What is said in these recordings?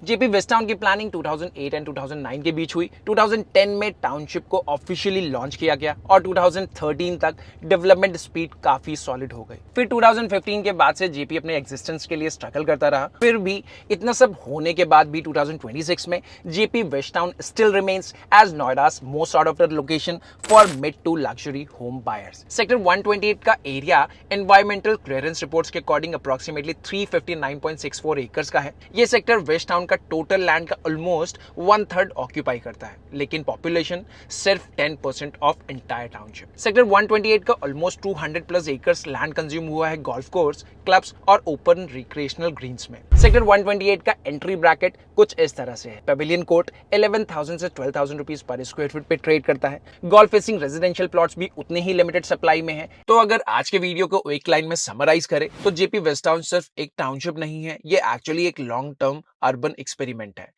JP West town की planning 2008 and 2009 के बीच हुई। 2010 में टाउनशिप को ऑफिशियली लॉन्च किया गया और 2013 तक डेवलपमेंट स्पीड काफी सॉलिड हो गई। फिर 2015 के बाद से जेपी अपने एग्जिस्टेंस के लिए स्ट्रगल करता रहा। फिर भी इतना सब होने के बाद भी 2026 में Jaypee West Town still remains as Noida's most sought after location for mid to luxury home buyers. Sector 128 का एरिया एनवायरमेंटल क्लियरेंस रिपोर्ट्स के अकॉर्डिंग अप्रोक्सीमेटली 359.64 एकर्स का है। ये सेक्टर वेस्ट टाउन का टोटल लैंड का ऑलमोस्ट 1/3 ऑक्यूपाई करता है, लेकिन पॉपुलेशन सिर्फ 10% ऑफ एंटायर टाउनशिप। सेक्टर 128 का almost 200 plus acres land consume हुआ है गोल्फ कोर्स, क्लब्स और ओपन रिक्रिएशनल ग्रीन्स में। सेक्टर 128 का एंट्री ब्रैकेट कुछ इस तरह से है। पेविलियन कोर्ट 11,000 से 12,000 रुपीज पर स्क्वायर फीट पे ट्रेड करता है। गोल्फ फेसिंग रेजिडेंशियल प्लॉट्स भी उतने ही लिमिटेड सप्लाई में है। तो अगर आज के वीडियो को एक लाइन में समराइज करें तो जेपी वेस्ट टाउन सिर्फ एक टाउनशिप नहीं है, ये एक्चुअली एक लॉन्ग टर्म अर्बन एक्सपेरिमेंट है।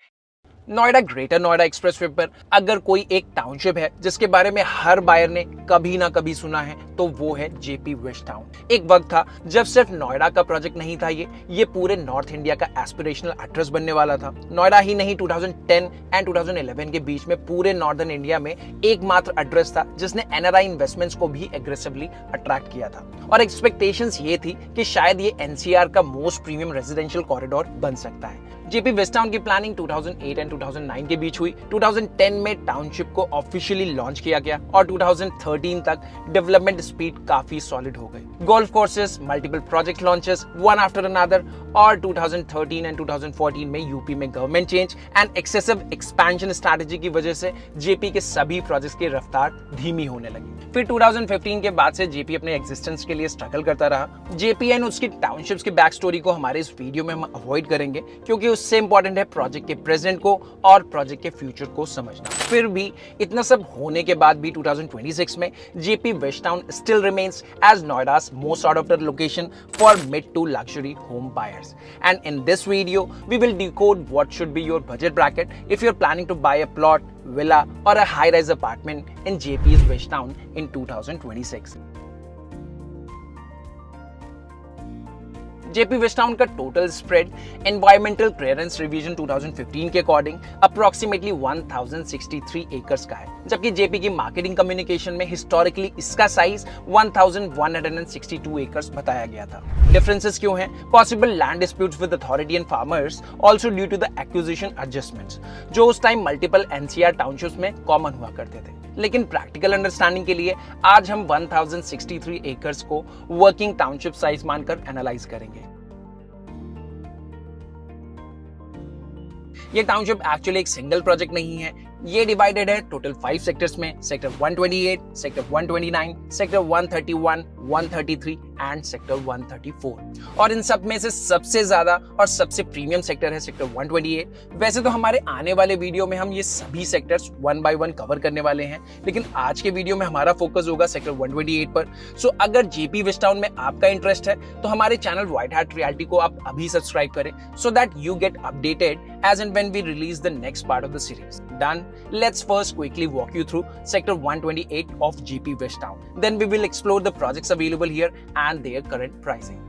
नोएडा ग्रेटर नोएडा एक्सप्रेसवे पर अगर कोई एक टाउनशिप है जिसके बारे में हर बायर ने कभी ना कभी सुना है तो वो है जेपी वेस्ट टाउन। एक वक्त था जब सिर्फ नोएडा का प्रोजेक्ट नहीं था, ये पूरे नॉर्थ इंडिया का एस्पिरेशनल एड्रेस बनने वाला था। नोएडा ही नहीं, 2010 एंड 2011 के बीच में पूरे नॉर्दर्न इंडिया में एकमात्र एड्रेस था जिसने एनआरआई इन्वेस्टमेंट्स को भी एग्रेसिवली अट्रैक्ट किया था। और एक्सपेक्टेशंस ये थी कि शायद ये एनसीआर का मोस्ट प्रीमियम रेजिडेंशियल कॉरिडोर बन सकता है। जेपी वेस्ट टाउन की प्लानिंग 2008 एंड 2009 के बीच हुई। 2010 में टाउनशिप को ऑफिशियली लॉन्च किया गया और 2013 तक डेवलपमेंट स्पीड काफी सॉलिड हो गई। Golf courses, multiple project launches one after another, और 2013 एंड 2014 में यूपी में government change and excessive expansion strategy की वजह से जेपी के सभी प्रोजेक्ट्स की रफ्तार धीमी होने लगी। फिर 2015 के बाद से जेपी अपने एग्जिस्टेंस के लिए स्ट्रगल करता रहा। जेपी एंड उसकी टाउनशिप्स की बैक स्टोरी को हमारे इस वीडियो में हम अवॉइड करेंगे क्योंकि उससे इंपॉर्टेंट है प्रोजेक्ट के प्रेजेंट को और प्रोजेक्ट के फ्यूचर को समझना। फिर भी इतना सब होने के बाद भी 2026 में Jaypee West Town still remains as Noida's most sought after location for mid to luxury home buyers. And in this video, we will decode what should be your budget bracket if you're planning to buy a plot, villa or a high-rise apartment in JP's West Town in 2026. Jaypee West Town का total spread environmental clearance revision 2015 के according approximately 1063 acres का है, जबकि JP की marketing communication में historically इसका size 1162 acres बताया गया था। डिफरेंसेस क्यों हैं? Possible land disputes with authority and farmers, also due to the acquisition adjustments, जो उस टाइम मल्टीपल एनसीआर टाउनशिप्स में कॉमन हुआ करते थे। लेकिन प्रैक्टिकल अंडरस्टैंडिंग के लिए आज हम 1063 एकर्स को वर्किंग टाउनशिप साइज मानकर एनालाइज करेंगे। ये टाउनशिप एक्चुअली एक सिंगल प्रोजेक्ट नहीं है, ये डिवाइडेड है टोटल 5 सेक्टर्स में। Sector 128, sector 129, sector 131, 133 and sector 134। और इन सब में से सबसे ज्यादा और सबसे प्रीमियम सेक्टर है सेक्टर 128। वैसे तो हमारे आने वाले वीडियो में हम ये सभी सेक्टर्स 1 बाय 1 कवर करने वाले हैं, लेकिन आज के वीडियो में हमारा फोकस होगा सेक्टर 128 पर। सो अगर जेपी वेस्ट टाउन में आपका इंटरेस्ट है तो हमारे चैनल व्हाइट हैट रियलिटी को आप अभी सब्सक्राइब करें so that you get updated as and when we release the next part of the series. Done? Let's first quickly walk you through sector 128 of JP West Town. Then we will explore the projects available here and their current pricing.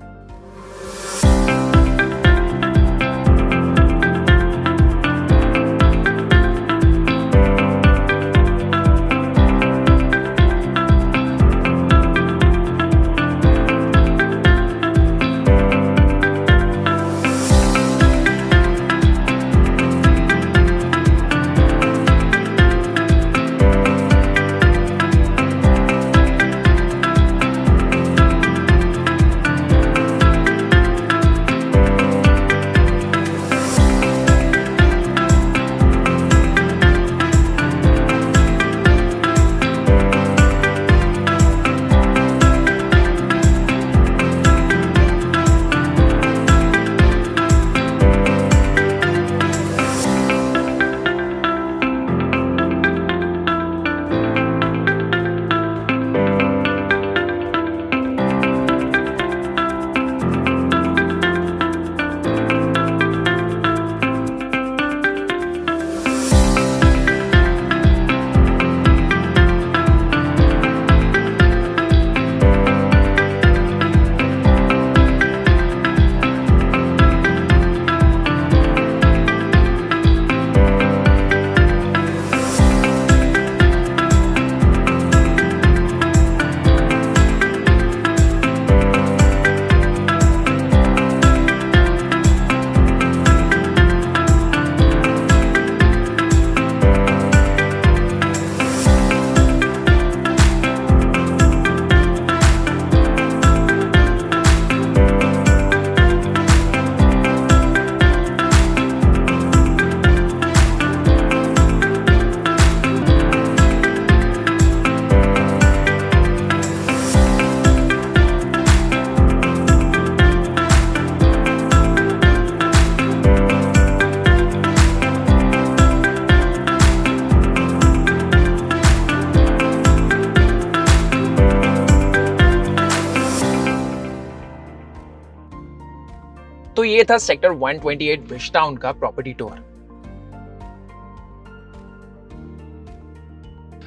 ये था sector 128 wish town का property tour.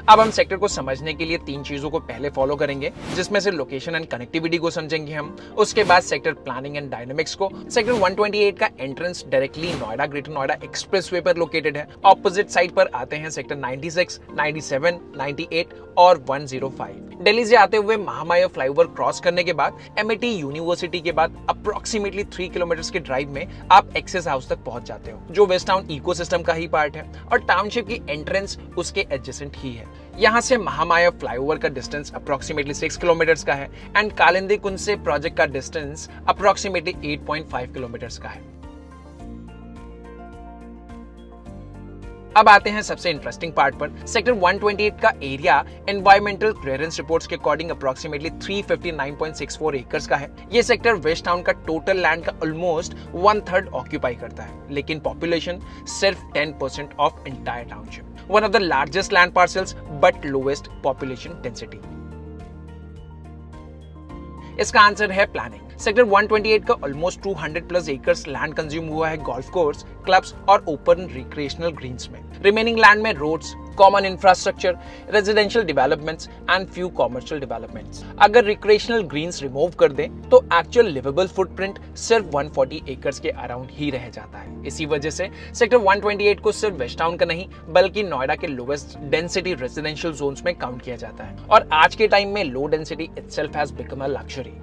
अब हम sector को समझने के लिए 3 चीजों को पहले फॉलो करेंगे, जिसमें से लोकेशन एंड कनेक्टिविटी को समझेंगे हम, उसके बाद सेक्टर प्लानिंग एंड डायनामिक्स को। सेक्टर 128 का entrance directly Noida greater Noida expressway पर लोकेटेड है। ऑपोजिट साइड पर आते हैं सेक्टर 96, 97, 98 और 105। दिल्ली से आते हुए महामाया फ्लाईओवर क्रॉस करने के बाद MIT यूनिवर्सिटी के बाद अप्रोक्सीमेटली 3 किलोमीटर के ड्राइव में आप एक्सेस हाउस तक पहुंच जाते हो, जो वेस्ट टाउन इकोसिस्टम का ही पार्ट है और टाउनशिप की एंट्रेंस उसके एडजेसेंट ही है। यहाँ से महामाया फ्लाईओवर का डिस्टेंस अप्रोक्सीमेटली 6 किलोमीटर का है एंड कालिंदी कुंज से प्रोजेक्ट का डिस्टेंस अप्रोक्सीमेटली 8.5 किलोमीटर का है। अब आते हैं सबसे इंटरेस्टिंग पार्ट पर। सेक्टर 128 का एरिया एनवायरमेंटल क्लियरेंस रिपोर्ट्स के अकॉर्डिंग अप्रोक्सीमेटली 359.64 एकर्स का है। ये सेक्टर वेस्ट टाउन का टोटल लैंड का ऑलमोस्ट 1/3 ऑक्यूपाई करता है, लेकिन पॉपुलेशन सिर्फ 10% of entire township. One of the largest land parcels but lowest population density. इसका आंसर है प्लानिंग। सेक्टर 128 का almost 200 plus acres land consume हुआ है गोल्फ कोर्स, क्लब्स और ओपन रिक्रिएशनल ग्रीन्स में। रिमेनिंग लैंड में roads, common infrastructure, residential developments and few commercial developments. अगर recreational greens remove कर दें तो एक्चुअल लिवेबल फुटप्रिंट सिर्फ 140 एकर्स के अराउंड ही रह जाता है। इसी वजह से सेक्टर 128 को सिर्फ वेस्ट टाउन का नहीं बल्कि नोएडा के लोएस्ट डेंसिटी रेजिडेंशियल जोन्स में काउंट किया जाता है और आज के टाइम में low density itself has become a luxury.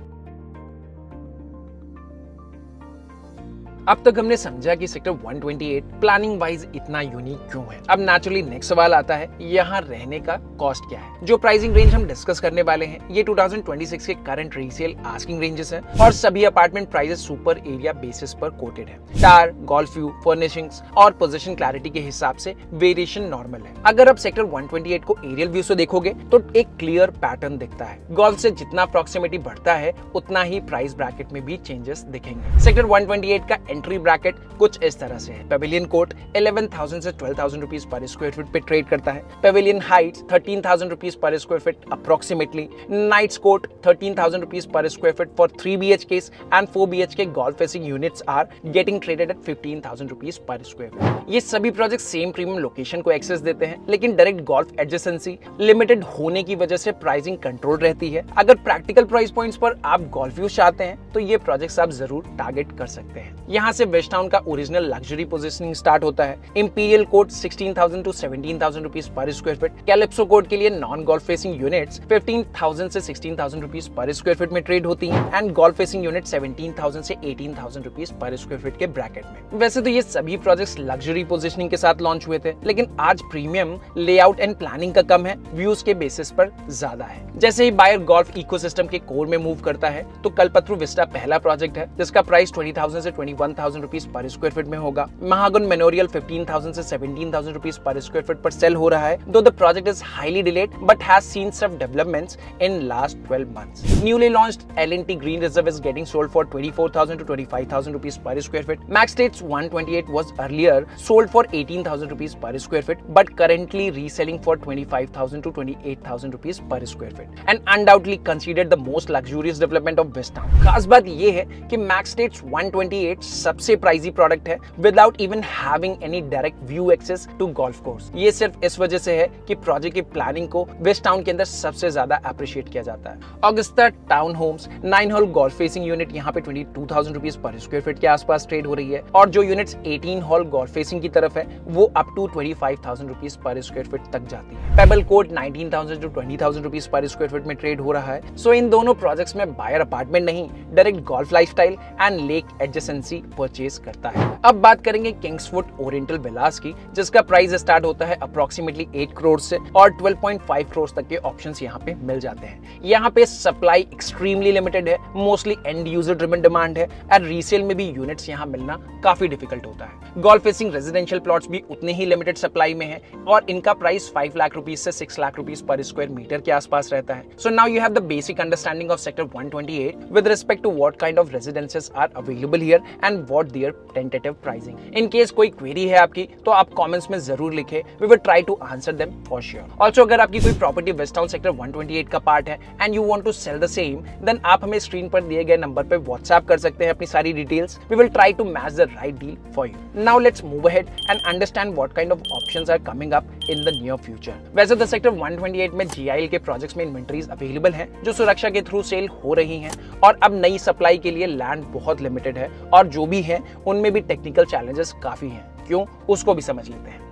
अब तक हमने समझा कि सेक्टर 128 प्लानिंग वाइज इतना यूनिक क्यों है। अब नेचुरली नेक्स्ट सवाल आता है, यहाँ रहने का कॉस्ट क्या है। जो प्राइसिंग रेंज हम डिस्कस करने वाले हैं ये 2026 के करंट रीसेल आस्किंग रेंजेस हैं और सभी apartment prices super area basis पर कोटेड है। टार, गोल्फ व्यू, फर्निशिंग्स और पोजीशन क्लैरिटी के हिसाब से वेरिएशन नॉर्मल है। अगर आप सेक्टर 128 को एरियल व्यू से देखोगे तो एक क्लियर पैटर्न दिखता है। गोल्फ से जितना प्रॉक्सिमिटी बढ़ता है उतना ही प्राइस ब्रैकेट में भी चेंजेस दिखेंगे। सेक्टर 128 का एंट्री ब्रैकेट कुछ इस तरह से है। पेविलियन कोर्ट 11,000 से 12,000 रुपीज पर स्क्वायर फीट पे ट्रेड करता है। पेविलियन हाइट्स 13,000 रुपीज पर square feet approximately. Knights Court 13,000 rupees पर square feet for 3 BHK and 4 BHK golf facing units are getting traded at 15,000 rupees पर स्क्वायर फीट। ये सभी project same premium location को access देते हैं, लेकिन डायरेक्ट गोल्फ एडजेसेंसी लिमिटेड होने की वजह से प्राइसिंग कंट्रोल रहती है। अगर प्रैक्टिकल प्राइस पॉइंट्स पर आप गोल्फ व्यू चाहते हैं तो ये प्रोजेक्ट्स आप जरूर टारगेट कर सकते हैं। यहाँ से वेस्ट टाउन का ओरिजिनल लग्जरी पोजीशनिंग स्टार्ट होता है। Imperial court 16,000 to 17,000 rupees per square feet. Calypso court के लिए नॉन गोल्फ फेसिंग यूनिट्स 15,000 से 16,000 रुपीज पर स्क्वायर फीट में ट्रेड होती हैं एंड गोल्फ फेसिंग यूनिट 17,000 से 18,000 रुपीज पर स्क्वायर फीट के ब्रैकेट में। वैसे तो ये सभी प्रोजेक्ट्स लग्जरी पोजीशनिंग के साथ लॉन्च हुए थे, लेकिन आज प्रीमियम लेआउट एंड प्लानिंग का कम है, व्यूज के बेसिस पर ज्यादा है। जैसे ही बायर गोल्फ इकोसिस्टम के कोर में मूव करता है तो कल्पत्रु विस्टा पहला प्रोजेक्ट है जिसका प्राइस 20,000 से 21,000 रुपीज पर स्क्वायर फीट में होगा। महागुन मेमोरियल 15,000 से 17,000 रुपीज पर स्क्वायर फीट पर सेल हो रहा है, though the project is highly delayed but has seen some developments in last 12 months. Newly launched L&T Green Reserve is getting sold for 24,000 to 25,000 rupees per square feet. Max States 128 was earlier sold for 18,000 rupees per square feet, but currently reselling for 25,000 to 28,000 rupees per square feet, and undoubtedly considered the most luxurious development of West Town. खास बात ये है कि Max States 128 सबसे pricey product है without even having any direct view access to golf course. ये सिर्फ इस वजह से है कि प्रोजेक्ट की प्लानिंग को वेस्ट टाउन के अंदर सबसे ज्यादा अप्रिशिएट किया जाता है। Augusta townhomes 9 hole golf facing unit यहाँ पे 22,000 रुपीज पर स्क्वायर फीट के आसपास ट्रेड हो रही है और जो यूनिट्स 18 होल गोल्फ फेसिंग की तरफ है वो अप टू 25,000 रुपीज पर स्क्वायर फीट तक जाती है। पेबल कोर्ट 19,000 to 20,000 रुपीज पर स्क्वायर फीट में ट्रेड हो रहा है। सो इन दोनों प्रोजेक्ट्स में बायर अपार्टमेंट नहीं direct golf lifestyle and lake adjacency purchase करता है। अब बात करेंगे किंग्सवुड ओरिएंटल विलास की, जिसका प्राइस स्टार्ट होता है अप्रोक्सीमेटली 8 करोड़ से और 12.5 करोड़ तक के ऑप्शंस यहाँ पे मिल जाते हैं। यहाँ पे सप्लाई एक्सट्रीमली लिमिटेड है, mostly and user driven demand है और रीसेल में भी यूनिट्स यहाँ मिलना काफी डिफिकल्ट होता है। गोल्फ फेसिंग रेजिडेंशियल प्लॉट्स भी उतने ही लिमिटेड सप्लाई में है और इनका प्राइस 5 लाख रुपीज से 6 लाख रुपीज पर स्क्वायर मीटर के आसपास रहता है। So now you have the basic understanding of sector 128 with respect to what kind of residences are available here and and what their tentative pricing. In case कोई query है आपकी तो आप कमेंट्स में जरूर लिखें, we will try to answer them for sure. Also अगर आपकी कोई प्रॉपर्टी वेस्ट टाउन सेक्टर 128 का पार्ट है and you want to sell the same, then आप हमें स्क्रीन पर दिए गए नंबर पे व्हाट्सएप कर सकते हैं अपनी सारी details. We will try to match the right deal for you. Now let's move ahead and understand what kind of options are coming up in the near future. वैसे द सेक्टर 128 में GIL के projects में inventories available हैं जो सुरक्षा के through cell हो रही हैं, और अब नई सप्लाई के लिए लैंड बहुत लिमिटेड है, और जो भी है उनमें भी टेक्निकल चैलेंजेस काफी हैं। क्यों, उसको भी समझ लेते हैं।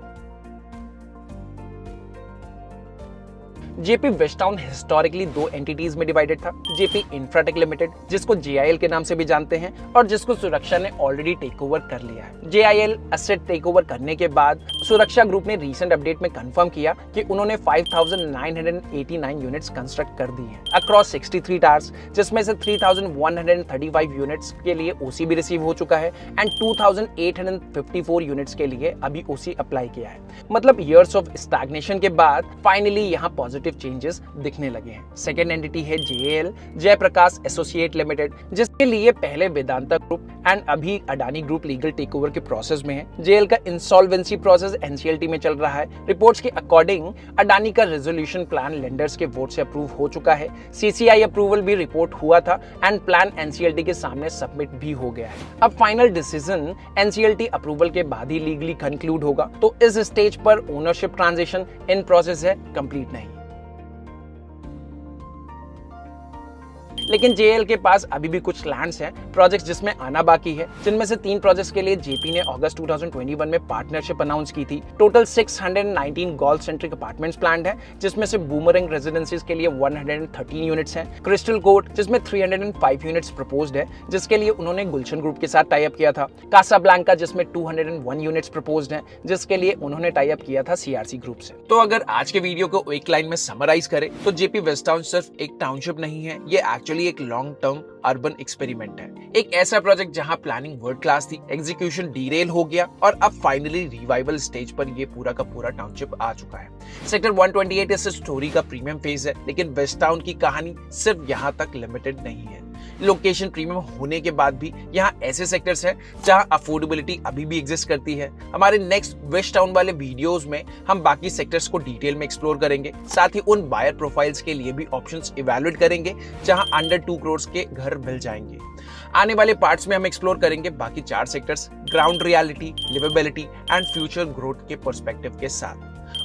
जेपी वेस्ट टाउन हिस्टोरिकली दो एंटिटीज में डिवाइडेड था, जेपी इंफ्राटेक लिमिटेड जिसको JIL के नाम से भी जानते हैं, और जिसको सुरक्षा ने ऑलरेडी टेक ओवर कर लिया है। JIL एसेट टेक ओवर करने के बाद सुरक्षा ग्रुप ने रीसेंट अपडेट में कंफर्म किया कि उन्होंने 5,989 यूनिट्स कंस्ट्रक्ट कर दी हैं अक्रॉस 63 टावर्स, जिसमें से 3,135 यूनिट्स के लिए OC भी रिसीव हो चुका है एंड 2,854 यूनिट्स के लिए अभी OC अप्लाई किया है। मतलब ईयर्स ऑफ स्टैग्नेशन के बाद फाइनली यहाँ पॉजिटिव चेंजेस दिखने लगे हैं। सेकेंड एंटिटी है JAL, जयप्रकाश एसोसिएट लिमिटेड, जिसके लिए पहले वेदांता ग्रुप एंड अभी Adani group legal take over के प्रोसेस में है। JAL का इंसॉल्वेंसी प्रोसेस NCLT में चल रहा है। रिपोर्ट्स के अकॉर्डिंग अडानी का रेजोल्यूशन प्लान लेंडर्स के वोट से अप्रूव हो चुका है, CCI अप्रूवल भी रिपोर्ट हुआ था एंड प्लान NCLT के सामने सबमिट भी हो गया है। अब फाइनल डिसीजन NCLT अप्रूवल के बाद ही लीगली कंक्लूड होगा, तो इस स्टेज पर ओनरशिप ट्रांजिशन इन प्रोसेस है, कंप्लीट नहीं। लेकिन JAL के पास अभी भी कुछ लैंड्स हैं, प्रोजेक्ट्स जिसमें आना बाकी है, जिनमें से 3 प्रोजेक्ट्स के लिए JP ने अगस्त 2021 में पार्टनरशिप अनाउंस की थी। Total 619 golf centric apartments planned है, जिसमें से बूमरैंग रेजिडेंसीज के लिए 113 यूनिट्स हैं, क्रिस्टल कोर्ट जिसमें 305 यूनिट्स प्रपोज्ड है, जिसके लिए उन्होंने गुलशन ग्रुप के साथ टाई अप किया था, कासाब्लांका जिसमें 201 यूनिट्स प्रपोज्ड हैं, जिसके लिए उन्होंने टाई अप किया था CRC ग्रुप से। तो अगर आज के वीडियो को एक लाइन में समराइज करें तो JP वेस्ट टाउन सिर्फ एक टाउनशिप नहीं है, ये एक्चुअली एक लॉन्ग टर्म अर्बन एक्सपेरिमेंट है। एक ऐसा प्रोजेक्ट जहां प्लानिंग वर्ल्ड क्लास थी, एग्जीक्यूशन डीरेल हो गया और अब फाइनली रिवाइवल स्टेज पर ये पूरा का पूरा टाउनशिप आ चुका है। सेक्टर 128 इस स्टोरी का प्रीमियम फेज है, लेकिन वेस्ट टाउन की कहानी सिर्फ यहाँ तक लिमिटेड नहीं है। लोकेशन प्रीमियम होने के बाद भी यहाँ ऐसे सेक्टर्स हैं जहां अफोर्डेबिलिटी अभी भी एग्जिस्ट करती है। हमारे नेक्स्ट वेस्ट टाउन वाले वीडियोस में हम बाकी सेक्टर्स को डिटेल में एक्सप्लोर करेंगे, साथ ही उन बायर प्रोफाइल्स के लिए भी ऑप्शंस इवैल्यूएट करेंगे जहां अंडर 2 करोड़ के घर मिल जाएंगे। आने वाले पार्ट्स में हम एक्सप्लोर करेंगे बाकी 4 sectors ground reality, liveability and future growth के पर्सपेक्टिव के साथ।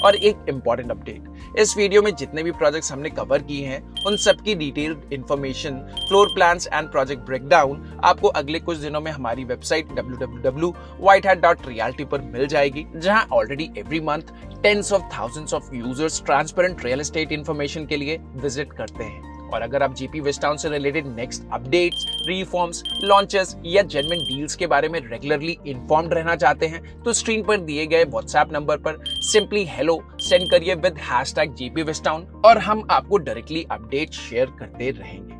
और एक इंपॉर्टेंट अपडेट, इस वीडियो में जितने भी प्रोजेक्ट्स हमने कवर किए हैं उन सबकी detailed information, floor plans and project breakdown आपको अगले कुछ दिनों में हमारी वेबसाइट www.whitehat.realty पर मिल जाएगी, जहां already every month tens of thousands of users transparent real estate information के लिए विजिट करते हैं। और अगर आप JP वेस्ट टाउन से related next updates, reforms, launches या जेन्युइन डील्स के बारे में रेगुलरली इन्फॉर्म्ड रहना चाहते हैं तो स्क्रीन पर दिए गए व्हाट्सएप नंबर पर सिंपली हेलो सेंड करिए विद #JP वेस्ट टाउन और हम आपको डायरेक्टली अपडेट शेयर करते रहेंगे।